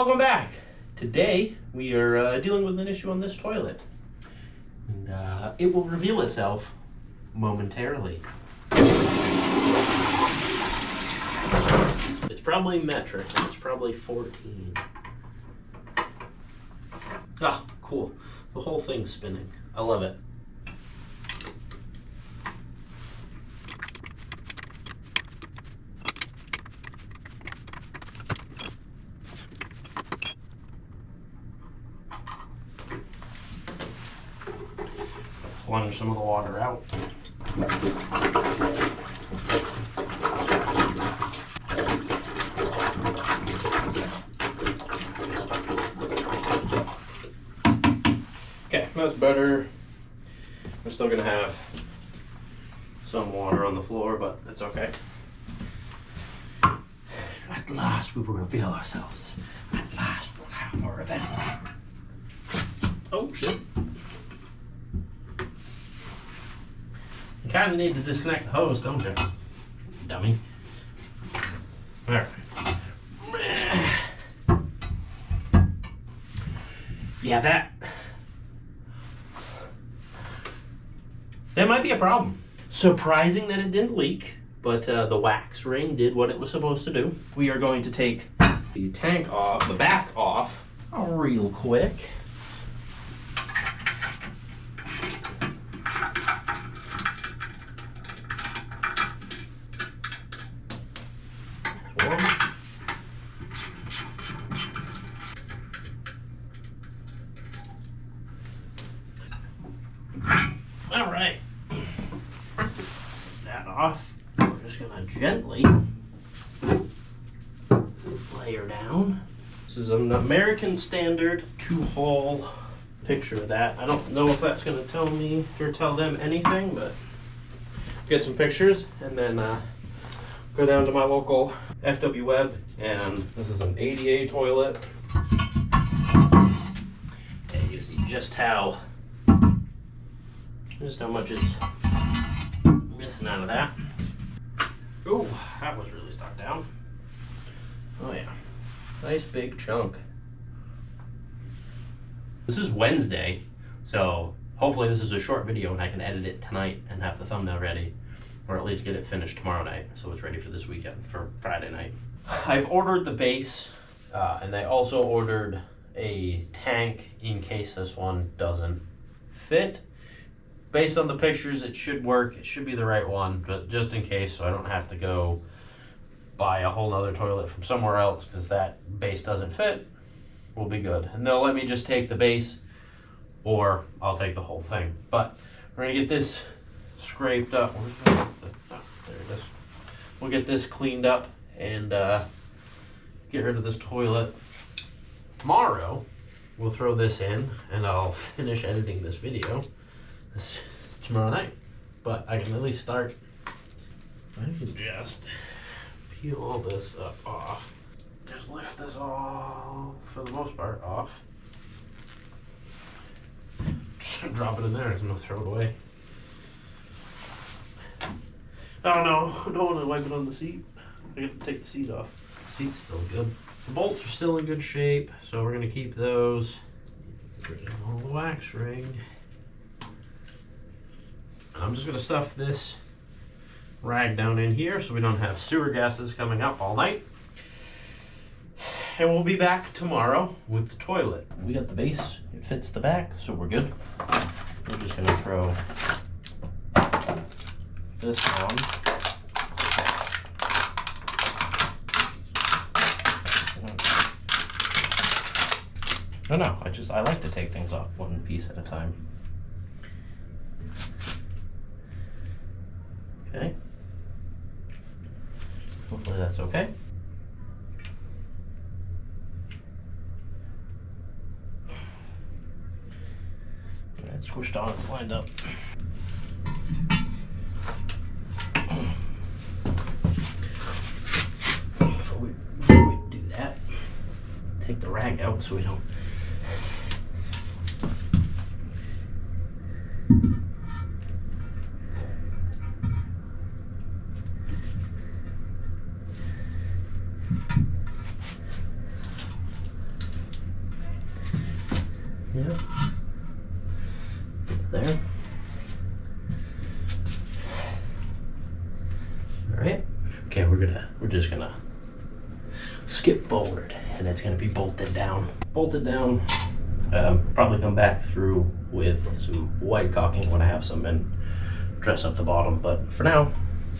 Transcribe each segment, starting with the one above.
Welcome back. Today we are dealing with an issue on this toilet. And it will reveal itself momentarily. It's probably metric. It's probably 14. Ah, cool. The whole thing's spinning. I love it. Plunge some of the water out. Okay, that's better. We're still gonna have some water on the floor, but that's okay. At last we will reveal ourselves. At last we'll have our revenge. Oh shit. You kind of need to disconnect the hose, don't you? Dummy. Alright. Yeah, that might be a problem. Surprising that it didn't leak, but the wax ring did what it was supposed to do. We are going to take the tank off, the back off, real quick. All right, that off. We're just gonna gently layer down. This is an American Standard 2-hole picture of that. I don't know if that's gonna tell me or tell them anything, but get some pictures and then go down to my local FW Web, and this is an ADA toilet. And you see just how much is missing out of that. Ooh, that was really stuck down. Oh yeah, nice big chunk. This is Wednesday, so hopefully this is a short video and I can edit it tonight and have the thumbnail ready, or at least get it finished tomorrow night so it's ready for this weekend, for Friday night. I've ordered the base, and I also ordered a tank in case this one doesn't fit. Based on the pictures, it should work. It should be the right one, but just in case, so I don't have to go buy a whole nother toilet from somewhere else because that base doesn't fit, we'll be good. And they'll let me just take the base, or I'll take the whole thing. But we're gonna get this scraped up. There it is. We'll get this cleaned up and get rid of this toilet. Tomorrow, we'll throw this in and I'll finish editing this video tomorrow night, but I can at least start. I can just peel all this up off. Just lift this all, for the most part, off. Just drop it in there. I'm gonna throw it away. Oh no, I don't want to wipe it on the seat. I got to take the seat off. The seat's still good. The bolts are still in good shape, so we're gonna keep those. Get rid of all the wax ring. I'm just going to stuff this rag down in here so we don't have sewer gases coming up all night. And we'll be back tomorrow with the toilet. We got the base, it fits the back, so we're good. We're just going to throw this on. No, I like to take things off one piece at a time. Okay. Hopefully that's okay. Alright, it's squished on, it's lined up. Before we do that, take the rag out so we don't. Yeah. There. All right. Okay, we're just gonna skip forward, and it's gonna be bolted down. Bolted down. Probably come back through with some white caulking when I have some and dress up the bottom, but for now,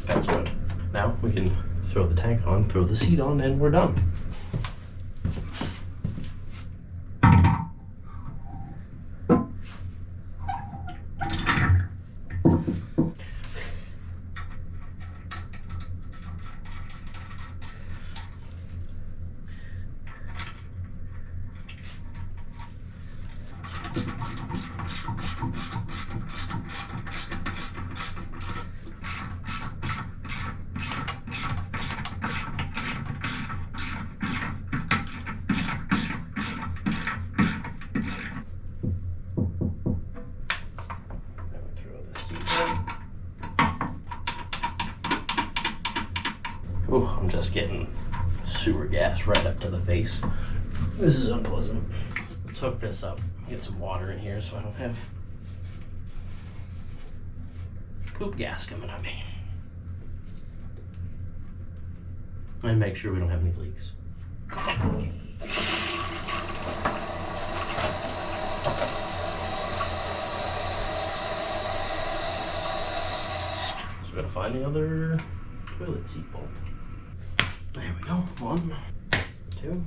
that's good. Now we can throw the tank on, throw the seat on, and we're done. Ooh, I'm just getting sewer gas right up to the face. This is unpleasant. Let's hook this up. Get some water in here so I don't have poop gas coming at me. And make sure we don't have any leaks. So we gotta find the other toilet seat bolt. There we go. 1, 2.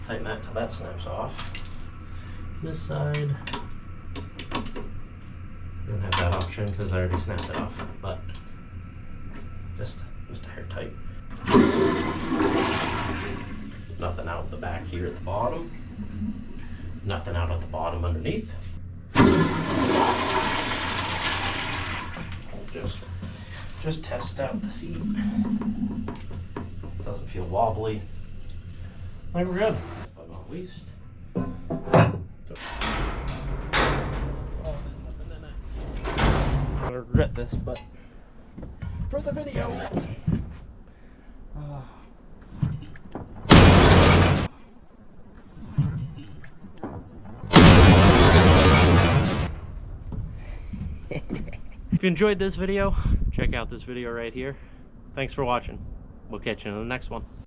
Tighten that till that snaps off. This side, I don't have that option because I already snapped it off, but just hair tight. Nothing out the back here at the bottom. Nothing out at the bottom underneath. Just test out the seat. Doesn't feel wobbly. Like we're good. But not least. I regret this, but for the video. If you enjoyed this video, check out this video right here. Thanks for watching. We'll catch you in the next one.